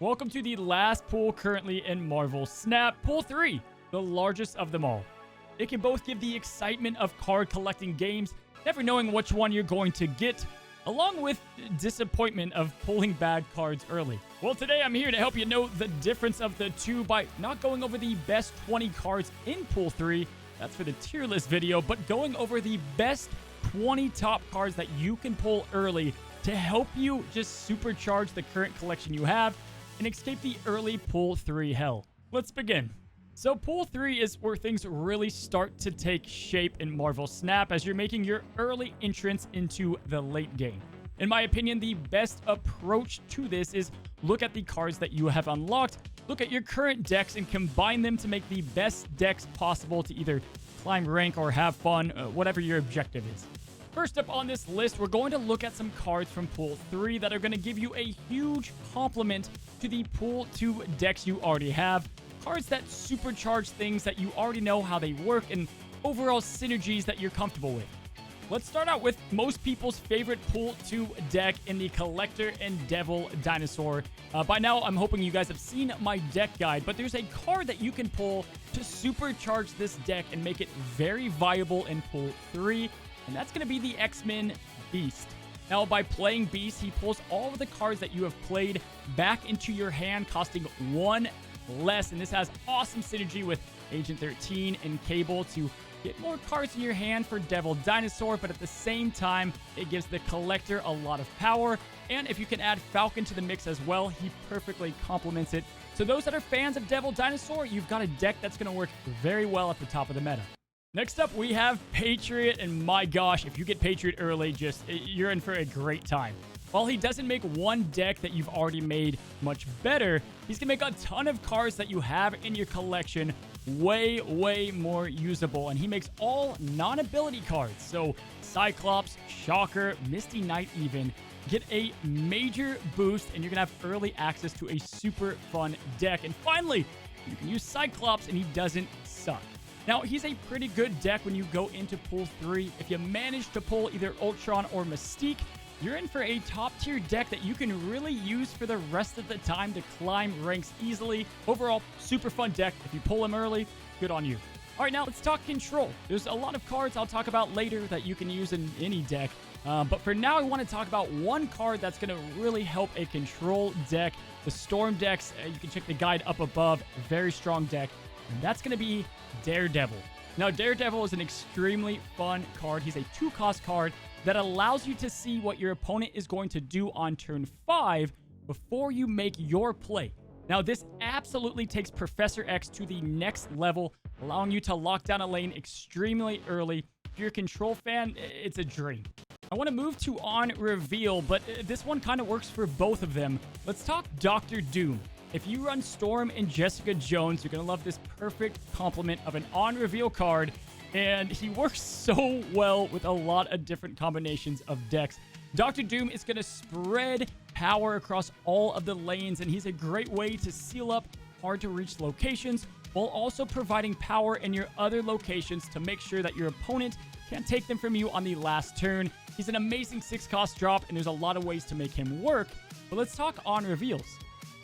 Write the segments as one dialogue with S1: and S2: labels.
S1: Welcome to the last pool currently in Marvel Snap, Pool 3, the largest of them all. It can both give the excitement of card collecting games, never knowing which one you're going to get, along with disappointment of pulling bad cards early. Well, today I'm here to help you know the difference of the two by not going over the best 20 cards in Pool 3, that's for the tier list video, but going over the best 20 top cards that you can pull early to help you just supercharge the current collection you have and escape the early Pool 3 hell. Let's begin. So Pool 3 is where things really start to take shape in Marvel Snap as you're making your early entrance into the late game. In my opinion, the best approach to this is look at the cards that you have unlocked, look at your current decks, and combine them to make the best decks possible to either climb rank or have fun, whatever your objective is. First up on this list, we're going to look at some cards from Pool 3 that are going to give you a huge complement to the Pool 2 decks you already have. Cards that supercharge things that you already know how they work and overall synergies that you're comfortable with. Let's start out with most people's favorite Pool 2 deck in the Collector and Devil Dinosaur. By now, I'm hoping you guys have seen my deck guide, but there's a card that you can pull to supercharge this deck and make it very viable in Pool 3. And that's going to be the X-Men Beast. Now, by playing Beast, he pulls all of the cards that you have played back into your hand, costing one less. And this has awesome synergy with Agent 13 and Cable to get more cards in your hand for Devil Dinosaur, but at the same time, it gives the Collector a lot of power. And if you can add Falcon to the mix as well, he perfectly complements it. So those that are fans of Devil Dinosaur, you've got a deck that's going to work very well at the top of the meta. Next up, we have Patriot, and my gosh, if you get Patriot early, you're in for a great time. While he doesn't make one deck that you've already made much better, he's going to make a ton of cards that you have in your collection way more usable, and he makes all non-ability cards. So Cyclops, Shocker, Misty Knight even get a major boost, and you're going to have early access to a super fun deck. And finally, you can use Cyclops, and he doesn't suck. Now, he's a pretty good deck when you go into Pool 3. If you manage to pull either Ultron or Mystique, you're in for a top-tier deck that you can really use for the rest of the time to climb ranks easily. Overall, super fun deck. If you pull him early, good on you. All right, now let's talk control. There's a lot of cards I'll talk about later that you can use in any deck. But for now, I want to talk about one card that's going to really help a control deck. The Storm decks, you can check the guide up above. Very strong deck. And that's going to be Daredevil. Now, Daredevil is an extremely fun card. He's a 2-cost card that allows you to see what your opponent is going to do on turn 5 before you make your play. Now, this absolutely takes Professor X to the next level, allowing you to lock down a lane extremely early. If you're a control fan, it's a dream. I want to move to on reveal, but this one kind of works for both of them. Let's talk Dr. Doom. If you run Storm and Jessica Jones, you're going to love this perfect complement of an on-reveal card, and he works so well with a lot of different combinations of decks. Dr. Doom is going to spread power across all of the lanes, and he's a great way to seal up hard-to-reach locations while also providing power in your other locations to make sure that your opponent can't take them from you on the last turn. He's an amazing 6-cost drop, and there's a lot of ways to make him work, but let's talk on reveals.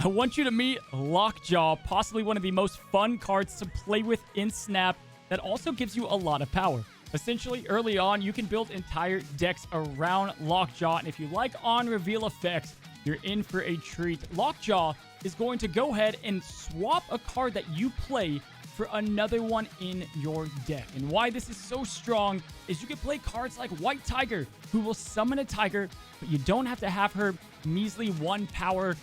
S1: I want you to meet Lockjaw, possibly one of the most fun cards to play with in Snap that also gives you a lot of power. Essentially, early on, you can build entire decks around Lockjaw, and if you like on-reveal effects, you're in for a treat. Lockjaw is going to go ahead and swap a card that you play for another one in your deck. And why this is so strong is you can play cards like White Tiger, who will summon a tiger, but you don't have to have her measly 1 power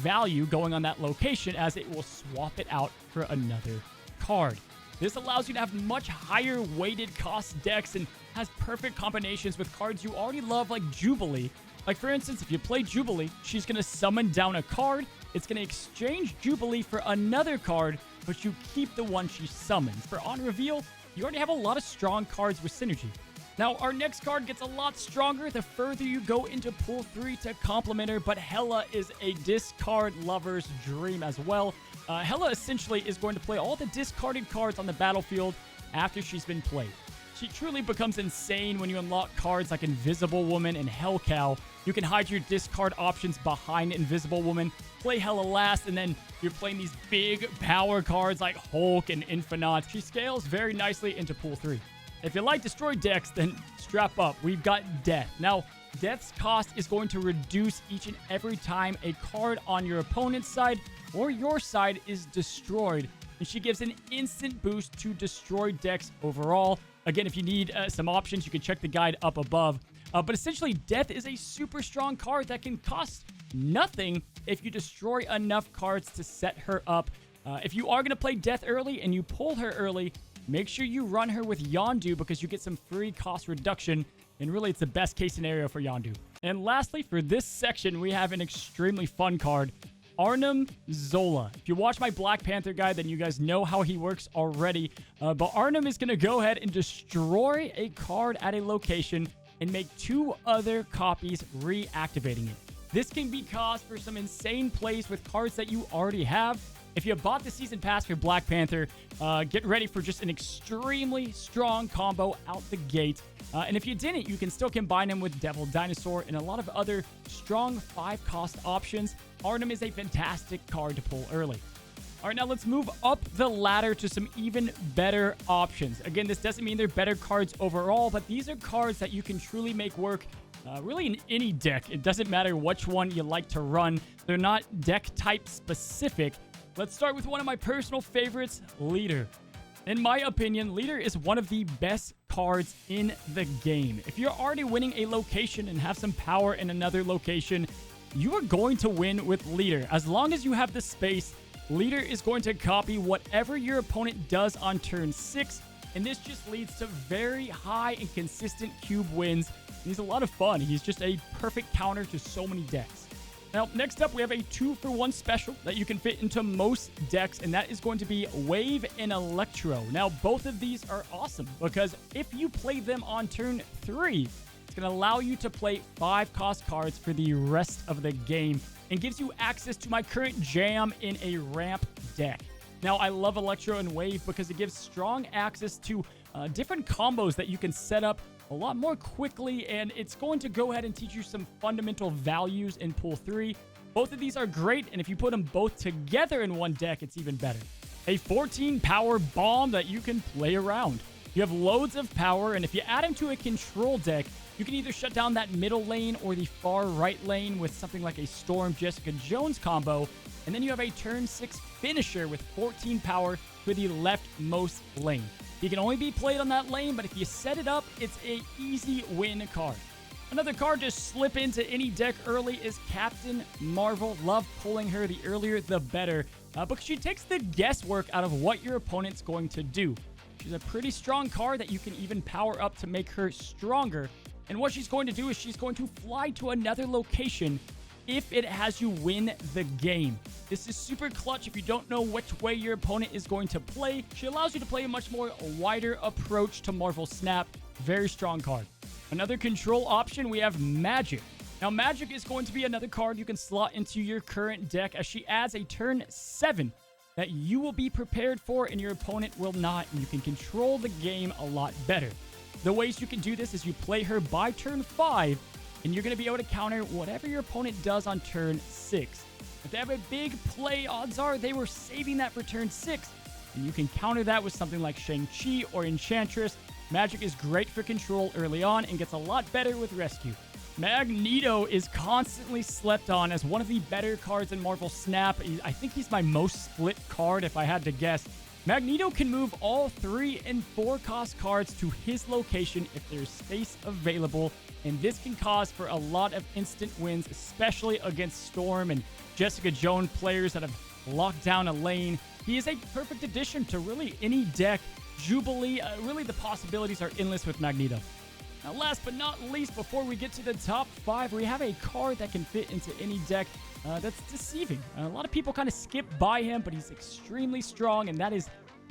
S1: value going on that location, as it will swap it out for another card. This allows you to have much higher weighted cost decks and has perfect combinations with cards you already love, like Jubilee. Like, for instance, if you play Jubilee, she's going to summon down a card. It's going to exchange Jubilee for another card, but you keep the one she summons. For on reveal, you already have a lot of strong cards with synergy. Now, our next card gets a lot stronger the further you go into Pool 3 to complement her, but Hela is a discard lover's dream as well. Hela essentially is going to play all the discarded cards on the battlefield after she's been played. She truly becomes insane when you unlock cards like Invisible Woman and Hell Cow. You can hide your discard options behind Invisible Woman, play Hella last, and then you're playing these big power cards like Hulk and Infinite. She scales very nicely into Pool 3. If you like destroy decks, then strap up. We've got Death. Now, Death's cost is going to reduce each and every time a card on your opponent's side or your side is destroyed. And she gives an instant boost to destroy decks overall. Again, if you need some options, you can check the guide up above. But essentially, Death is a super strong card that can cost nothing if you destroy enough cards to set her up. If you are going to play Death early and you pull her early, make sure you run her with Yondu because you get some free cost reduction. And really, it's the best case scenario for Yondu. And lastly, for this section, we have an extremely fun card, Arnim Zola. If you watch my Black Panther guide, then you guys know how he works already. But Arnim is going to go ahead and destroy a card at a location and make 2 other copies, reactivating it. This can be cause for some insane plays with cards that you already have. If you bought the Season Pass for Black Panther, get ready for just an extremely strong combo out the gate. And if you didn't, you can still combine him with Devil Dinosaur and a lot of other strong 5-cost options. Arnim is a fantastic card to pull early. All right, now let's move up the ladder to some even better options. Again, this doesn't mean they're better cards overall, but these are cards that you can truly make work really in any deck. It doesn't matter which one you like to run. They're not deck type specific. Let's start with one of my personal favorites, Leader. In my opinion, Leader is one of the best cards in the game. If you're already winning a location and have some power in another location, you are going to win with Leader. As long as you have the space, Leader is going to copy whatever your opponent does on turn 6, and this just leads to very high and consistent cube wins. And he's a lot of fun. He's just a perfect counter to so many decks. Now, next up, we have a 2-for-1 special that you can fit into most decks, and that is going to be Wave and Electro. Now, both of these are awesome because if you play them on turn 3, it's going to allow you to play 5-cost cards for the rest of the game and gives you access to my current jam in a ramp deck. Now, I love Electro and Wave because it gives strong access to different combos that you can set up a lot more quickly, and it's going to go ahead and teach you some fundamental values in Pool 3. Both of these are great, and if you put them both together in one deck, it's even better. A 14-power bomb that you can play around. You have loads of power, and if you add him to a control deck, you can either shut down that middle lane or the far right lane with something like a Storm Jessica Jones combo, and then you have a turn 6 finisher with 14 power for the leftmost lane. He can only be played on that lane, but if you set it up, it's a easy win card. Another card to slip into any deck early is Captain Marvel. Love pulling her, the earlier the better, because she takes the guesswork out of what your opponent's going to do. She's a pretty strong card that you can even power up to make her stronger. And what she's going to do is she's going to fly to another location if it has you win the game. This is super clutch if you don't know which way your opponent is going to play. She allows you to play a much more wider approach to Marvel Snap. Very strong card. Another control option, we have Magic. Now, Magic is going to be another card you can slot into your current deck as she adds a turn 7 that you will be prepared for and your opponent will not, and you can control the game a lot better. The ways you can do this is you play her by turn 5, and you're going to be able to counter whatever your opponent does on turn 6. If they have a big play, odds are they were saving that for turn 6, and you can counter that with something like Shang-Chi or Enchantress. Magic is great for control early on and gets a lot better with Rescue. Magneto is constantly slept on as one of the better cards in Marvel Snap. I think he's my most split card if I had to guess. Magneto can move all 3 and 4 cost cards to his location if there's space available, and this can cause for a lot of instant wins, especially against Storm and Jessica Jones players that have locked down a lane. He is a perfect addition to really any deck. Jubilee, really the possibilities are endless with Magneto. Now, last but not least, before we get to the top 5, we have a card that can fit into any deck that's deceiving. A lot of people kind of skip by him, but he's extremely strong, and that is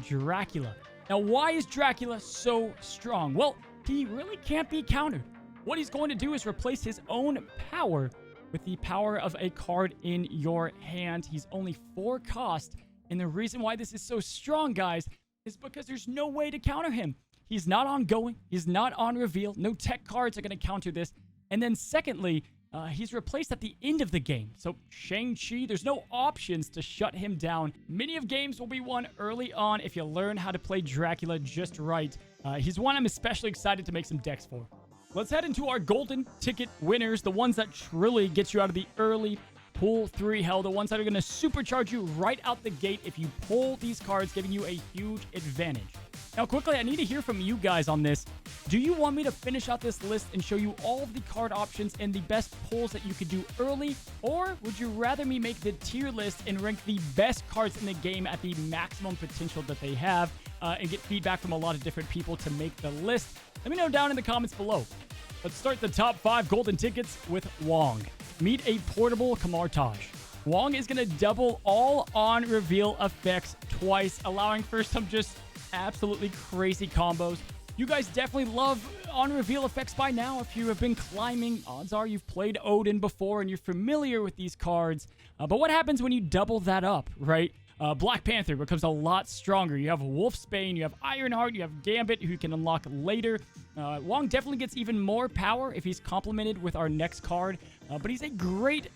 S1: Dracula. Now, why is Dracula so strong? Well, he really can't be countered. What he's going to do is replace his own power with the power of a card in your hand. He's only 4 cost, and the reason why this is so strong, guys, is because there's no way to counter him. he's not ongoing, he's not on reveal, no tech cards are going to counter this. And then secondly, he's replaced at the end of the game. So Shang-Chi, there's no options to shut him down. Many of games will be won early on if you learn how to play Dracula just right. He's one I'm especially excited to make some decks for. Let's head into our golden ticket winners, the ones that truly get you out of the early Pool 3 hell, the ones that are going to supercharge you right out the gate if you pull these cards, giving you a huge advantage. Now, quickly, I need to hear from you guys on this. Do you want me to finish out this list and show you all of the card options and the best pulls that you could do early? Or would you rather me make the tier list and rank the best cards in the game at the maximum potential that they have and get feedback from a lot of different people to make the list? Let me know down in the comments below. Let's start the top 5 golden tickets with Wong. Meet a portable Kamartaj. Wong is going to double all on-reveal effects twice, allowing for some just absolutely crazy combos. You guys definitely love on-reveal effects by now. If you have been climbing, odds are you've played Odin before and you're familiar with these cards. But what happens when you double that up, right? Black Panther becomes a lot stronger. You have Wolfsbane, you have Ironheart, you have Gambit, who you can unlock later. Wong definitely gets even more power if he's complemented with our next card. But he's a great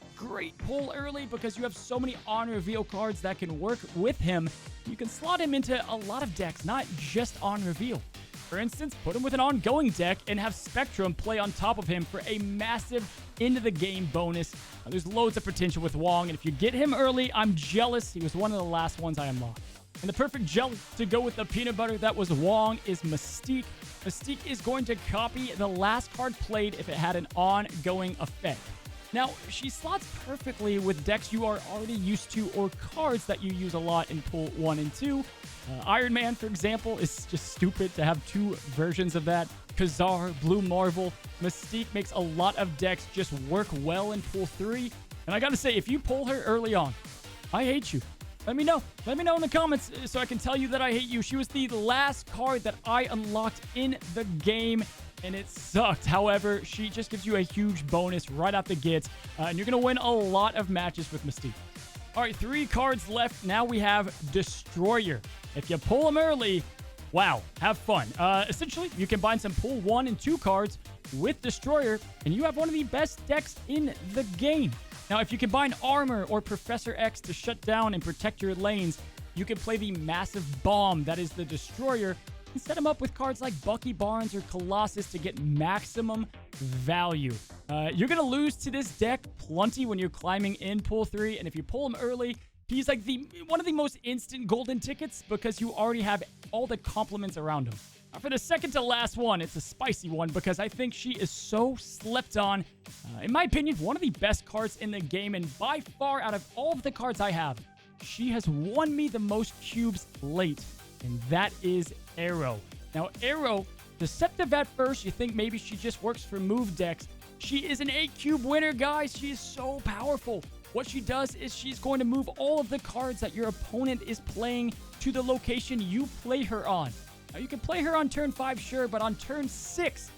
S1: pull early because you have so many on-reveal cards that can work with him. You can slot him into a lot of decks, not just on-reveal. For instance, put him with an ongoing deck and have Spectrum play on top of him for a massive end-of-the-game bonus. There's loads of potential with Wong, and if you get him early, I'm jealous. He was one of the last ones I unlocked. And the perfect gel to go with the peanut butter that was Wong is Mystique. Mystique is going to copy the last card played if it had an ongoing effect. Now, she slots perfectly with decks you are already used to or cards that you use a lot in Pool 1 and 2. Iron Man, for example, is just stupid to have 2 versions of that. Khazar, Blue Marvel, Mystique makes a lot of decks just work well in Pool 3. And I gotta say, if you pull her early on, I hate you. Let me know. Let me know in the comments so I can tell you that I hate you. She was the last card that I unlocked in the game, and it sucked. However, she just gives you a huge bonus right out the gate, and you're going to win a lot of matches with Mystique. All right, 3 cards left. Now we have Destroyer. If you pull him early, wow, have fun. Essentially, you combine some Pool 1 and 2 cards with Destroyer, and you have one of the best decks in the game. Now, if you combine Armor or Professor X to shut down and protect your lanes, you can play the massive bomb that is the Destroyer and set him up with cards like Bucky Barnes or Colossus to get maximum value. You're going to lose to this deck plenty when you're climbing in Pool 3, and if you pull him early, he's like one of the most instant golden tickets because you already have all the complements around him. For the second to last one, it's a spicy one because I think she is so slept on. In my opinion, one of the best cards in the game, and by far out of all of the cards I have, she has won me the most cubes late, and that is Arrow. Now, Arrow, deceptive at first, you think maybe she just works for move decks. She is an 8-cube winner, guys. She is so powerful. What she does is she's going to move all of the cards that your opponent is playing to the location you play her on. Now, you can play her on turn 5, sure, but on turn 6,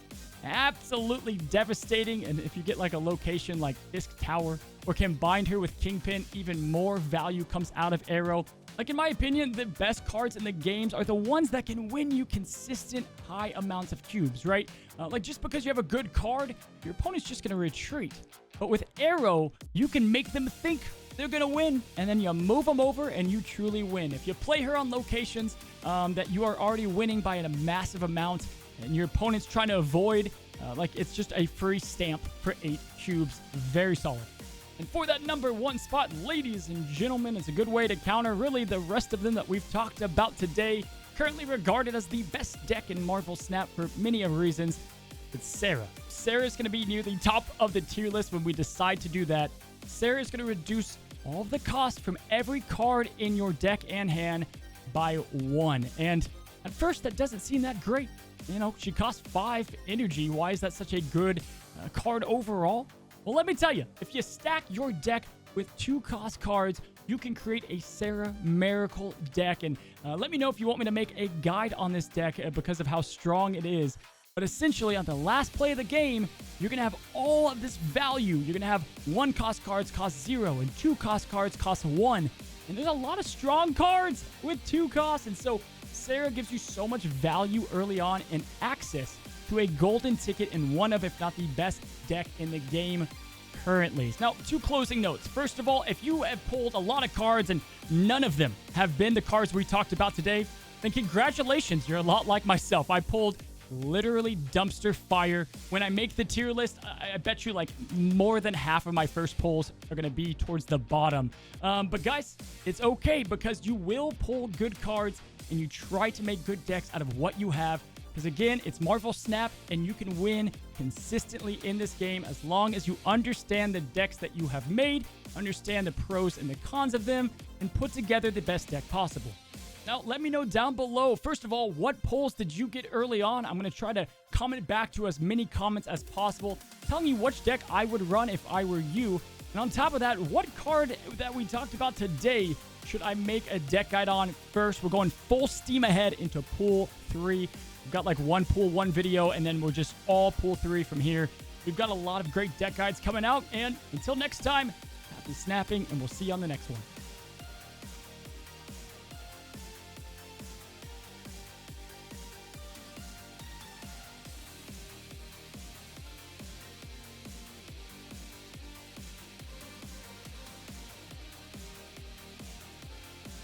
S1: absolutely devastating. And if you get like a location like Fisk Tower or combine her with Kingpin, even more value comes out of Arrow. Like, in my opinion, the best cards in the games are the ones that can win you consistent high amounts of cubes, right? Like, just because you have a good card, your opponent's just going to retreat. But with Arrow, you can make them think they're going to win, and then you move them over, and you truly win. If you play her on locations that you are already winning by a massive amount, and your opponent's trying to avoid, like, it's just a free stamp for 8 cubes. Very solid. And for that number 1 spot, ladies and gentlemen, it's a good way to counter really the rest of them that we've talked about today. Currently regarded as the best deck in Marvel Snap for many of reasons. It's Sarah. Sarah is going to be near the top of the tier list when we decide to do that. Sarah is going to reduce all of the cost from every card in your deck and hand by 1. And at first, that doesn't seem that great. You know, she costs 5 energy. Why is that such a good card overall? Well, let me tell you, if you stack your deck with 2 cost cards, you can create a Sarah Miracle deck. And let me know if you want me to make a guide on this deck because of how strong it is. But essentially, on the last play of the game, you're going to have all of this value. You're going to have 1 cost cards cost 0 and 2 cost cards cost 1. And there's a lot of strong cards with 2 costs. And so Sarah gives you so much value early on and access to a golden ticket in one of, if not the best deck in the game currently. Now, 2 closing notes. First of all, if you have pulled a lot of cards and none of them have been the cards we talked about today, then congratulations. You're a lot like myself. I pulled literally dumpster fire. When I make the tier list, I bet you like more than half of my first pulls are going to be towards the bottom. But guys, it's okay because you will pull good cards and you try to make good decks out of what you have. Because again, it's Marvel Snap and you can win consistently in this game as long as you understand the decks that you have made, understand the pros and the cons of them, and put together the best deck possible. Now, let me know down below, first of all, what pulls did you get early on? I'm going to try to comment back to as many comments as possible, telling you which deck I would run if I were you. And on top of that, what card that we talked about today should I make a deck guide on first? We're going full steam ahead into Pool 3. We've got like one Pool 1 video, and then we'll just all Pool 3 from here. We've got a lot of great deck guides coming out, and until next time, happy snapping, and we'll see you on the next one.